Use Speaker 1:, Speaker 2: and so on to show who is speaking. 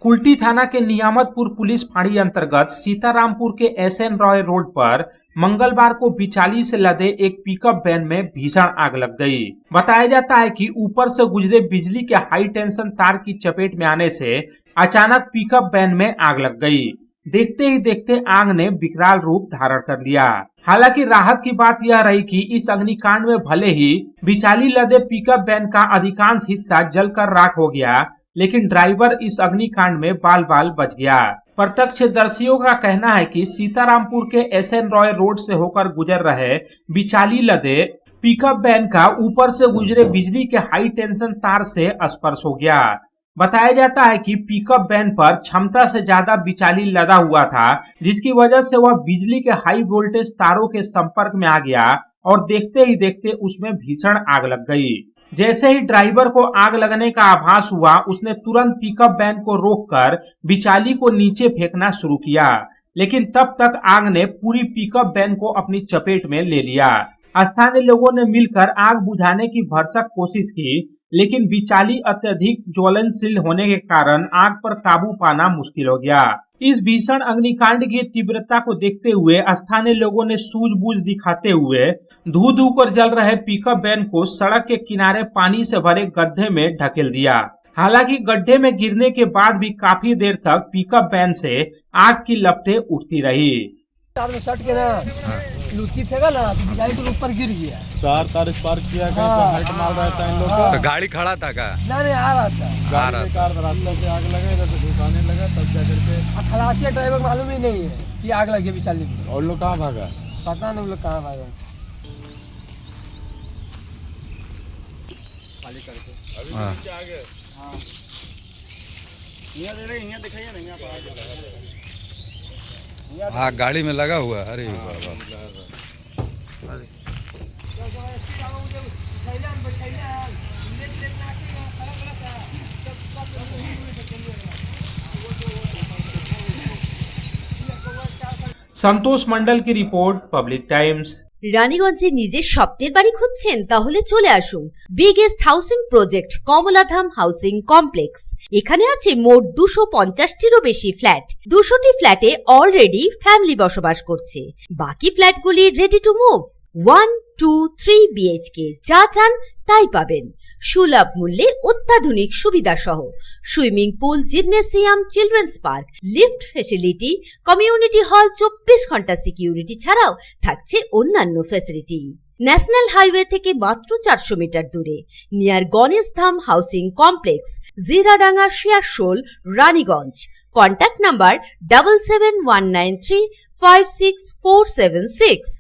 Speaker 1: कुल्टी थाना के नियामतपुर पुलिस फाड़ी अंतर्गत सीतारामपुर के एसएन रॉय रोड पर मंगलवार को बिचाली से लदे एक पिकअप वैन में भीषण आग लग गई। बताया जाता है कि ऊपर से गुजरे बिजली के हाई टेंशन तार की चपेट में आने से अचानक पिकअप वैन में आग लग गई। देखते ही देखते आग ने विकराल रूप धारण कर लिया। हालांकि राहत की बात यह रही कि इस अग्निकांड में भले ही बिचाली लदे पिकअप वैन का अधिकांश हिस्सा जलकर राख हो गया, लेकिन ड्राइवर इस अग्निकांड में बाल बाल बच गया। प्रत्यक्षदर्शियों का कहना है कि सीतारामपुर के एसएन रॉय रोड से होकर गुजर रहे बिचाली लदे पिकअप वैन का ऊपर से गुजरे बिजली के हाई टेंशन तार से स्पर्श हो गया। बताया जाता है कि पिकअप वैन पर क्षमता से ज्यादा बिचाली लदा हुआ था, जिसकी वजह से वह बिजली के हाई वोल्टेज तारों के संपर्क में आ गया और देखते ही देखते उसमें भीषण आग लग गई। जैसे ही ड्राइवर को आग लगने का आभास हुआ, उसने तुरंत पिकअप वैन को रोककर बिचाली को नीचे फेंकना शुरू किया, लेकिन तब तक आग ने पूरी पिकअप वैन को अपनी चपेट में ले लिया। स्थानीय लोगों ने मिलकर आग बुझाने की भरसक कोशिश की, लेकिन बिचाली अत्यधिक ज्वलनशील होने के कारण आग पर काबू पाना मुश्किल हो गया। इस भीषण अग्निकांड की तीव्रता को देखते हुए स्थानीय लोगों ने सूझबूझ दिखाते हुए धू धू कर जल रहे पिकअप वैन को सड़क के किनारे पानी से भरे गड्ढे में ढकेल दिया। हालांकि गड्ढे में गिरने के बाद भी काफी देर तक पिकअप वैन से आग की लपटें उठती रही।
Speaker 2: शर्ट के ना लुटकी फेंका ना तो बिचारी के ऊपर गिर गया।
Speaker 3: तार स्पार्क किया, कहीं पर हाइट मार रहा था इन लोग का।
Speaker 4: तो गाड़ी खड़ा था का?
Speaker 2: नहीं आ रहा था।
Speaker 3: गाड़ी कार रास्ते से आग लगे तो दुकानें लगा, तब जाकर के
Speaker 2: खलासिया ड्राइवर मालूम ही नहीं है कि आग लगी बिचाली में।
Speaker 3: और लोग कहाँ भागा?
Speaker 2: पता नहीं लोग कहाँ भागा। खाली करके
Speaker 4: हाँ।
Speaker 3: नीचे आ गए। हाँ, यहाँ दिखाइए ना, यहाँ पर
Speaker 4: हाँ, गाड़ी में लगा हुआ। अरे बाबा,
Speaker 1: संतोष मंडल की रिपोर्ट, पब्लिक टाइम्स।
Speaker 5: রানীগঞ্জে নিজের স্বপ্নের বাড়ি খুঁজছেন? তাহলে চলে আসুন biggest housing project Kamaladham housing complex. এখানে আছে মোট 250টিরও বেশি ফ্ল্যাট। 200টি ফ্ল্যাটে অলরেডি ফ্যামিলি বসবাস করছে, বাকি ফ্ল্যাটগুলি রেডি টু মুভ। 1, 2, 3 বিএইচকে যা চান তাই পাবেন সুলভ মূল্যে, অত্যাধুনিক সুবিধা সহ। Swimming pool, gymnasium, children's park, lift facility, community hall, 24 ঘন্টা সিকিউরিটি ছাড়াও থাকছে অন্যান্য ফ্যাসিলিটি। ন্যাশনাল হাইওয়ে থেকে মাত্র 400 মিটার দূরে, near Ganesh Dham housing complex, Jiradanga, Searsole, Raniganj. Contact number 7719356476।